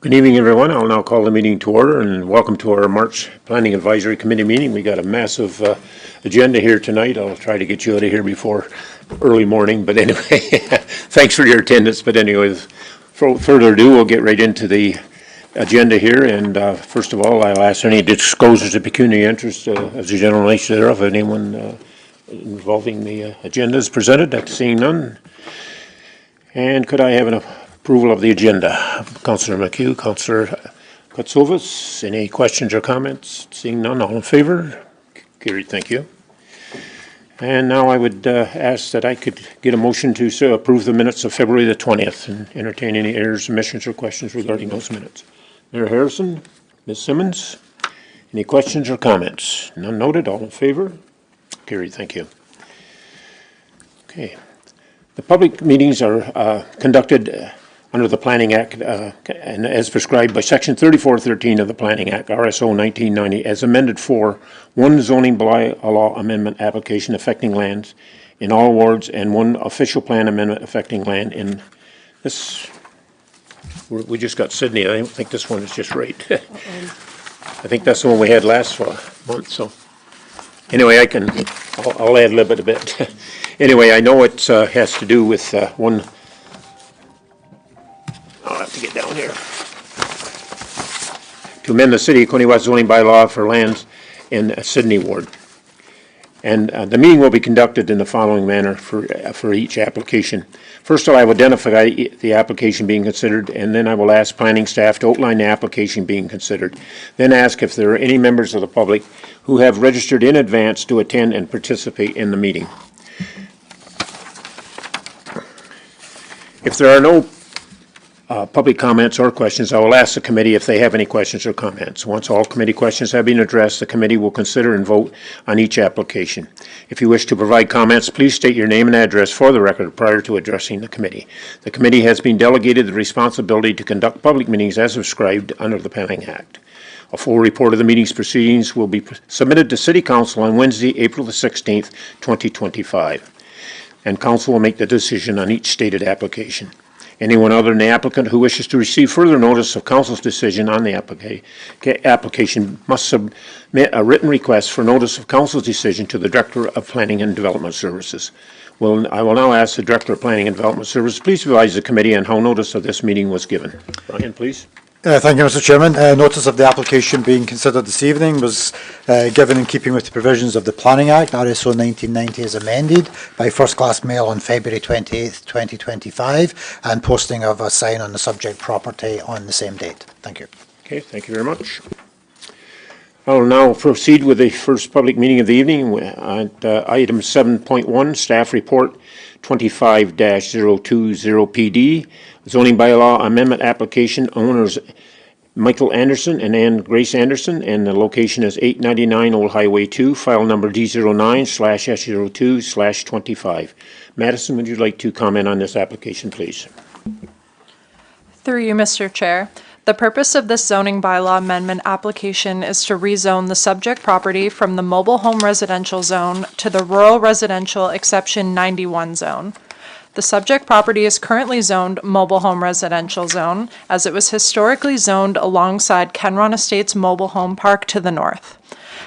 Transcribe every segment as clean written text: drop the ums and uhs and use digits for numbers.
Good evening, everyone. I'll now call the meeting to order and welcome to our March Planning Advisory Committee meeting. We got a massive agenda here tonight. I'll try to get you out of here before early morning, but anyway, thanks for your attendance. But anyways, for further ado, we'll get right into the agenda here. And first of all, I'll ask any disclosures of pecuniary interest as the general nature thereof. Anyone involving the agendas presented? Seeing none. And could I have an approval of the agenda? Councillor McHugh, Councillor Katsovas, any questions or comments? Seeing none, all in favor? Carried, thank you. And now I would ask that I could get a motion to approve the minutes of February the 20th and entertain any errors, omissions, or questions regarding those minutes. Mayor Harrison, Ms. Simmons, any questions or comments? None noted, all in favor? Carried, thank you. Okay. The public meetings are conducted under the Planning Act and as prescribed by Section 3413 of the Planning Act, RSO 1990, as amended for one zoning bylaw amendment application affecting lands in all wards and one official plan amendment affecting land in this. We just got Sydney. I don't think this one is just right. I think that's the one we had last month. So anyway, I'll add a little bit of it. Anyway, I know it has to do with one. I'll have to get down here. To amend the City of Quinte West zoning bylaw for lands in Sydney Ward. And the meeting will be conducted in the following manner for each application. First, I will identify the application being considered, and then I will ask planning staff to outline the application being considered. Then ask if there are any members of the public who have registered in advance to attend and participate in the meeting. If there are no public comments or questions, I will ask the committee if they have any questions or comments. Once all committee questions have been addressed, the committee will consider and vote on each application. If you wish to provide comments, please state your name and address for the record prior to addressing the committee. The committee has been delegated the responsibility to conduct public meetings as prescribed under the Planning Act. A full report of the meeting's proceedings will be submitted to City Council on Wednesday, April the 16th, 2025. And Council will make the decision on each stated application. Anyone other than the applicant who wishes to receive further notice of Council's decision on the application must submit a written request for notice of Council's decision to the Director of Planning and Development Services. I will now ask the Director of Planning and Development Services, please advise the committee on how notice of this meeting was given. Brian, please. Thank you, Mr. Chairman. Notice of the application being considered this evening was given in keeping with the provisions of the Planning Act, RSO 1990 as amended, by first-class mail on February 28th, 2025, and posting of a sign on the subject property on the same date. Thank you. Okay, thank you very much. I will now proceed with the first public meeting of the evening at item 7.1, Staff Report 25-020PD, Zoning Bylaw Amendment Application, owners Michael Anderson and Ann Grace Anderson, and the location is 899 Old Highway 2, file number D09/S02/25. Madison, would you like to comment on this application, please? Through you, Mr. Chair. The purpose of this zoning bylaw amendment application is to rezone the subject property from the mobile home residential zone to the rural residential exception 91 zone. The subject property is currently zoned mobile home residential zone as it was historically zoned alongside Kenron Estates Mobile Home Park to the north.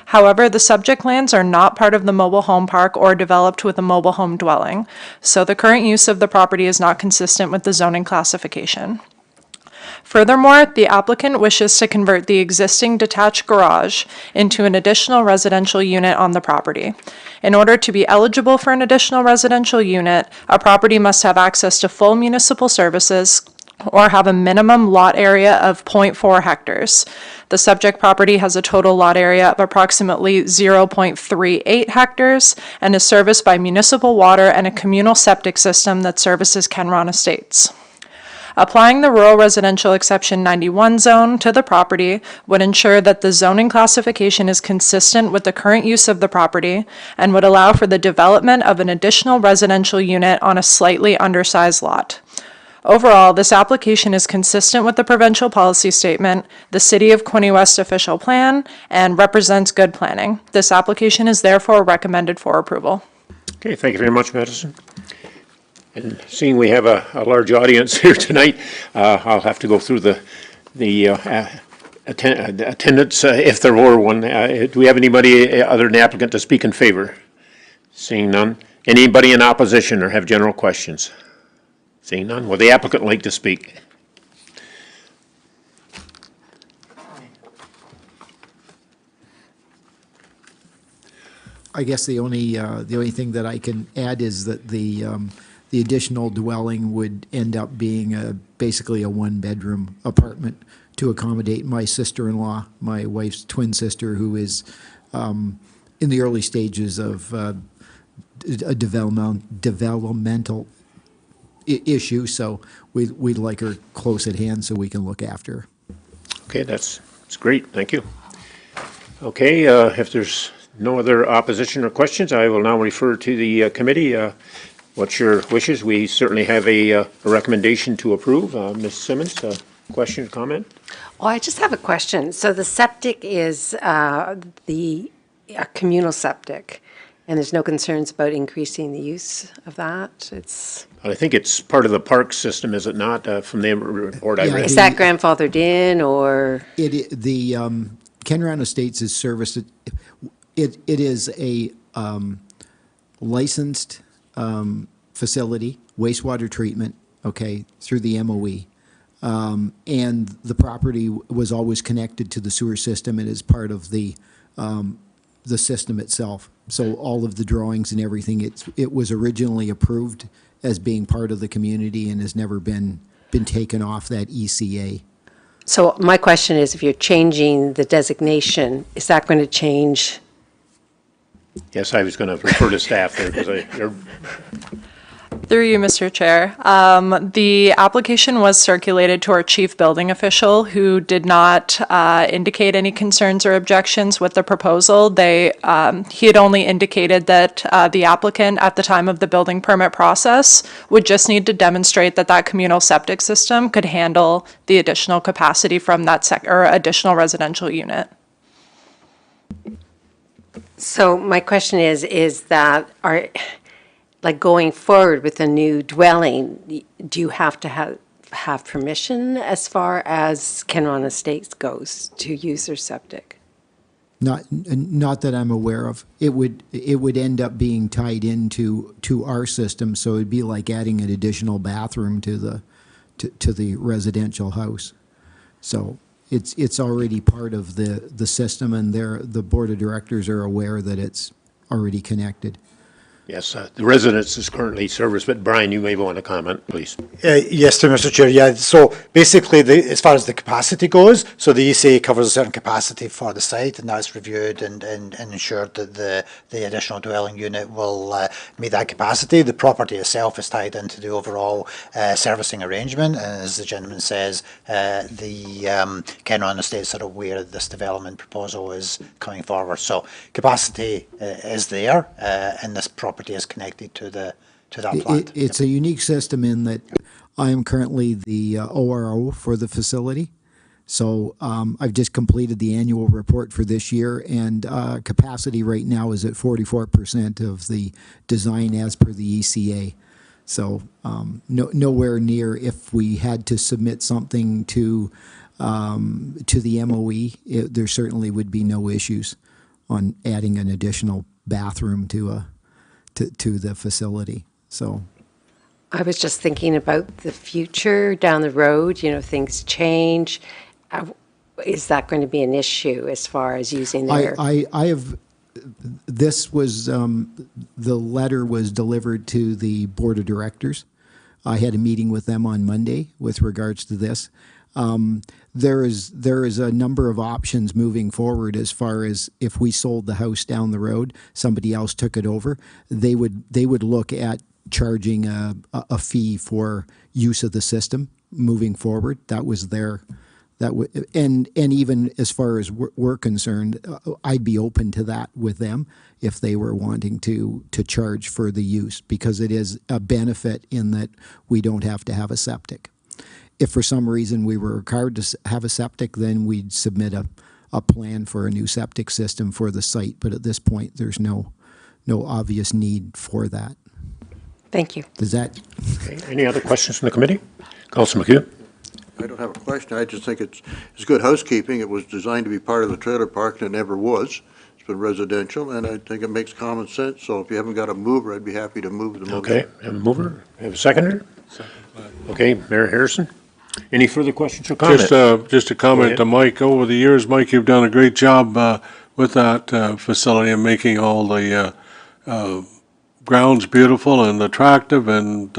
However, the subject lands are not part of the mobile home park or developed with a mobile home dwelling, so the current use of the property is not consistent with the zoning classification. Furthermore, the applicant wishes to convert the existing detached garage into an additional residential unit on the property. In order to be eligible for an additional residential unit, a property must have access to full municipal services or have a minimum lot area of 0.4 hectares. The subject property has a total lot area of approximately 0.38 hectares and is serviced by municipal water and a communal septic system that services Kenron Estates. Applying the rural residential exception 91 zone to the property would ensure that the zoning classification is consistent with the current use of the property and would allow for the development of an additional residential unit on a slightly undersized lot. Overall, this application is consistent with the provincial policy statement, the City of Quinte West official plan, and represents good planning. This application is therefore recommended for approval. Okay, thank you very much, Madison. And seeing we have a large audience here tonight, I'll have to go through the the attendance, if there were one. Do we have anybody other than the applicant to speak in favor? Seeing none. Anybody in opposition or have general questions? Seeing none. Would the applicant like to speak? I guess the only thing that I can add is that the additional dwelling would end up being basically a one-bedroom apartment to accommodate my sister-in-law, my wife's twin sister, who is in the early stages of a developmental issue. So we'd like her close at hand so we can look after her. Okay, that's great. Thank you. Okay, if there's no other opposition or questions, I will now refer to the committee. What's your wishes? We certainly have a recommendation to approve. Ms. Simmons, question, comment? Oh, I just have a question. So the septic is the communal septic, and there's no concerns about increasing the use of that? I think it's part of the park system, is it not, from the report I Yeah, read? Is that grandfathered in, or? The Kenron Estates is serviced. It is a licensed facility, wastewater treatment, okay, through the MOE. And the property was always connected to the sewer system and is part of the system itself. So all of the drawings and everything, it was originally approved as being part of the community and has never been taken off that ECA. So my question is, if you're changing the designation, is that going to change? Yes, I was going to refer to staff there because Through you, Mr. Chair. The application was circulated to our chief building official, who did not indicate any concerns or objections with the proposal. He had only indicated that the applicant, at the time of the building permit process, would just need to demonstrate that that communal septic system could handle the additional capacity from that or additional residential unit. So my question is that like going forward with a new dwelling, do you have to have permission as far as Kenron Estates goes to use their septic? Not that I'm aware of. It would end up being tied into our system, so it'd be like adding an additional bathroom to the residential house. So it's already part of the system, and the board of directors are aware that it's already connected. yes, the residence is currently serviced, but Brian, you may want to comment, please. Yes, Mr. Chair. Yeah, so basically, as far as the capacity goes, so the ECA covers a certain capacity for the site, and that's reviewed and ensured that the additional dwelling unit will meet that capacity. The property itself is tied into the overall servicing arrangement, and as the gentleman says, the Kenron Estates are aware that this development proposal is coming forward. So capacity is there, and this property is connected to that plant. It's a unique system in that I am currently the ORO for the facility. So I've just completed the annual report for this year, and capacity right now is at 44% of the design as per the ECA. So nowhere near, if we had to submit something to the MOE, there certainly would be no issues on adding an additional bathroom to the facility. So I was just thinking about the future down the road, things change. Is that going to be an issue as far as using their? I have, this was, the letter was delivered to the board of directors. I had a meeting with them on Monday with regards to this. There is a number of options moving forward as far as if we sold the house down the road, somebody else took it over, they would look at charging a fee for use of the system moving forward. That was and even as far as we're concerned, I'd be open to that with them if they were wanting to charge for the use, because it is a benefit in that we don't have to have a septic. If for some reason we were required to have a septic, then we'd submit a plan for a new septic system for the site. But at this point, there's no obvious need for that. Thank you. Does that? Okay, any other questions from the committee? Councilor McHugh? I don't have a question. I just think it's good housekeeping. It was designed to be part of the trailer park, and it never was. It's been residential, and I think it makes common sense. So if you haven't got a mover, I'd be happy to move the motion. Okay, have a mover, have a seconder? Okay, Mayor Harrison, any further questions or comments? Just a comment to Mike. Over the years, Mike, you've done a great job with that facility and making all the grounds beautiful and attractive, and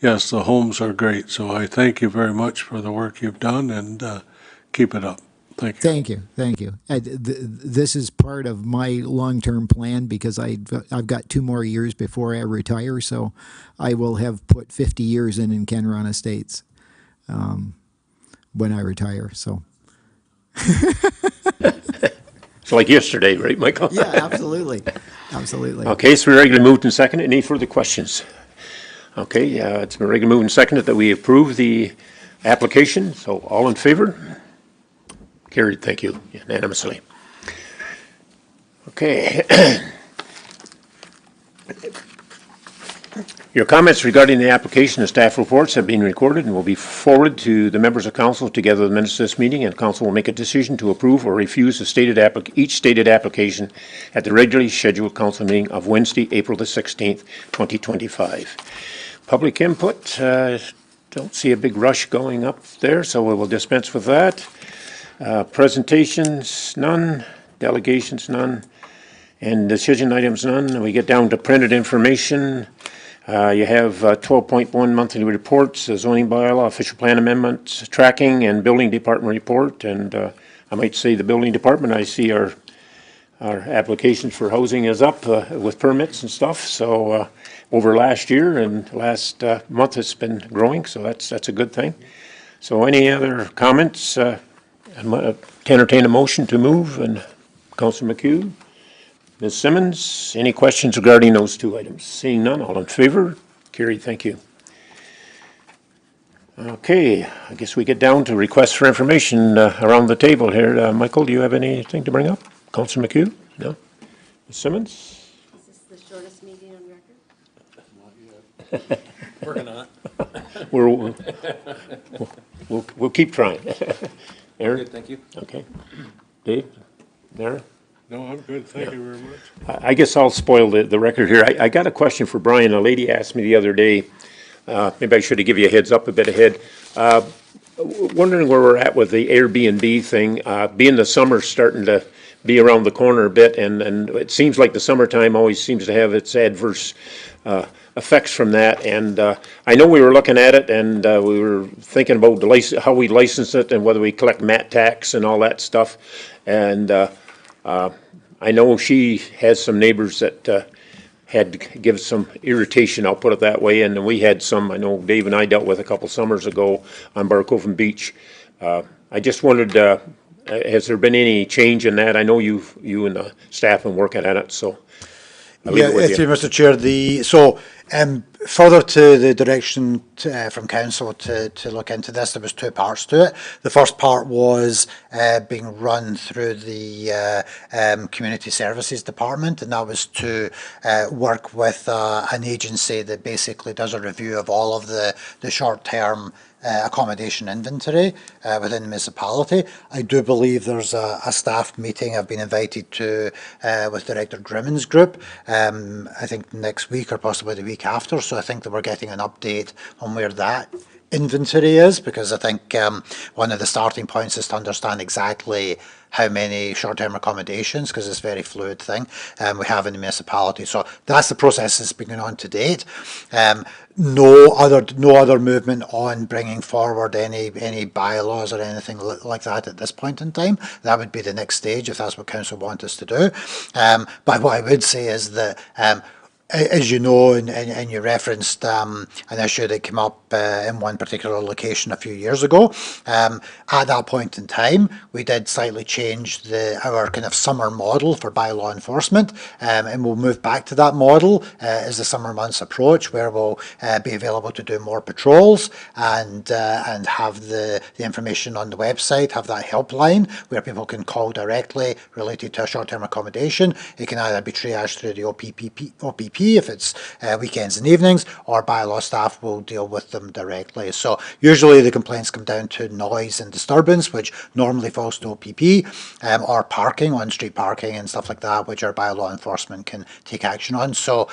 yes, the homes are great. So I thank you very much for the work you've done, and keep it up. Thank you. Thank you, thank you. This is part of my long-term plan because I've got 2 more years before I retire, so I will have put 50 years in Kenron Estates when I retire. So. It's like yesterday, right, Michael? Yeah, absolutely, absolutely. Okay, it's been regularly moved and seconded. Any further questions? Okay, it's been regularly moved and seconded that we approve the application. So all in favor? Carried, thank you, unanimously. Okay. Your comments regarding the application and staff reports have been recorded and will be forwarded to the members of council together with the minutes of this meeting, and council will make a decision to approve or refuse each stated application at the regularly scheduled council meeting of Wednesday, April the 16th, 2025. Public input, don't see a big rush going up there, so we will dispense with that. Presentations, none. Delegations, none. And decision items, none. We get down to printed information. You have 12.1 monthly reports, zoning bylaw, official plan amendments, tracking, and building department report. And I might say the building department, I see our applications for housing is up with permits and stuff. So over last year and last month, it's been growing. So that's a good thing. So any other comments? To entertain a motion to move, and Councilor McHugh. Ms. Simmons, any questions regarding those 2 items? Seeing none, all in favor? Carried, thank you. Okay, I guess we get down to requests for information around the table here. Michael, do you have anything to bring up? Councilor McHugh? No? Ms. Simmons? Is this the shortest meeting on record? Working on it. We'll keep trying. Aaron? Good, thank you. Okay. Dave? Aaron? No, I'm good. Thank you very much. I guess I'll spoil the record here. I got a question for Brian. A lady asked me the other day, maybe I should have given you a heads up a bit ahead, wondering where we're at with the Airbnb thing. Being the summer starting to be around the corner a bit, and it seems like the summertime always seems to have its adverse effects from that. And I know we were looking at it, and we were thinking about how we license it and whether we collect mat tax and all that stuff. And I know she has some neighbors that had to give some irritation, I'll put it that way, and we had some, I know Dave and I dealt with a couple summers ago on Barcove Beach. I just wondered, has there been any change in that? I know you and the staff have been working at it, so I'll leave it with you. Mr. Chair, further to the direction from council to look into this, there was 2 parts to it. The first part was being run through the community services department, and that was to work with an agency that basically does a review of all of the short-term accommodation inventory within the municipality. I do believe there's a staff meeting I've been invited to with Director Grimmon's group, I think next week or possibly the week after, so I think that we're getting an update on where that inventory is, because I think one of the starting points is to understand exactly how many short-term accommodations, because it's a very fluid thing, we have in the municipality. So that's the process that's been going on to date. No other movement on bringing forward any bylaws or anything like that at this point in time. That would be the next stage if that's what council want us to do. But what I would say is that as you know, and you referenced an issue that came up in one particular location a few years ago. At that point in time, we did slightly change our kind of summer model for bylaw enforcement, and we'll move back to that model as the summer months approach, where we'll be available to do more patrols and have the information on the website, have that helpline where people can call directly related to a short-term accommodation. It can either be triaged through the OPP OPP if it's weekends and evenings, or bylaw staff will deal with them directly. So usually the complaints come down to noise and disturbance, which normally falls to OPP, or parking, on-street parking and stuff like that, which our bylaw enforcement can take action on. So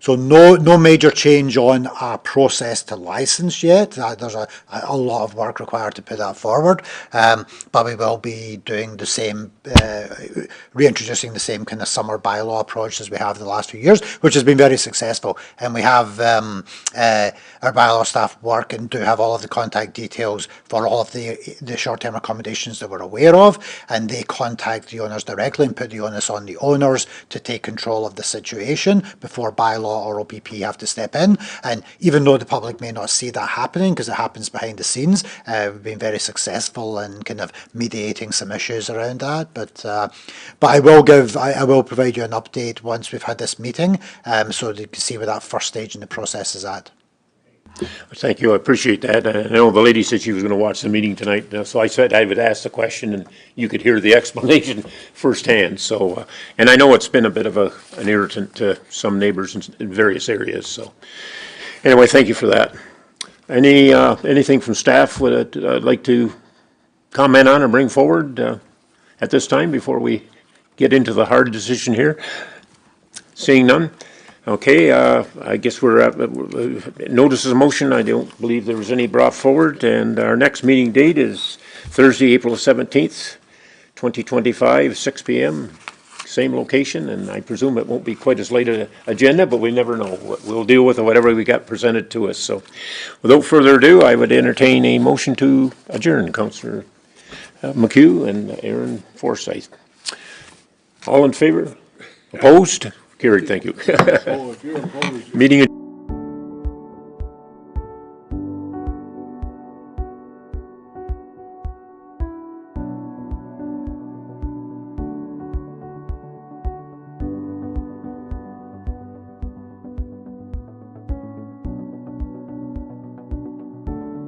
no major change on our process to license yet. There's a lot of work required to put that forward, but we will be doing the same, reintroducing the same kind of summer bylaw approach as we have the last few years, which has been very successful. And we have our bylaw staff work and do have all of the contact details for all of the short-term accommodations that we're aware of, and they contact the owners directly and put the onus on the owners to take control of the situation before bylaw or OPP have to step in. And even though the public may not see that happening because it happens behind the scenes, we've been very successful in kind of mediating some issues around that. But I will provide you an update once we've had this meeting, so that you can see where that first stage in the process is at. Thank you, I appreciate that. I know the lady said she was going to watch the meeting tonight, so I said I would ask the question and you could hear the explanation firsthand. So, and I know it's been a bit of an irritant to some neighbors in various areas, so. Anyway, thank you for that. Anything from staff would like to comment on or bring forward at this time before we get into the hard decision here? Seeing none? Okay, I guess we're at, notices of motion, I don't believe there was any brought forward, and our next meeting date is Thursday, April 17th, 2025, 6 p.m., same location, and I presume it won't be quite as late an agenda, but we never know. We'll deal with whatever we got presented to us. So without further ado, I would entertain a motion to adjourn. Councillor McHugh and Aaron Forsyth. All in favor? Opposed? Carried, thank you. Meeting adjourned.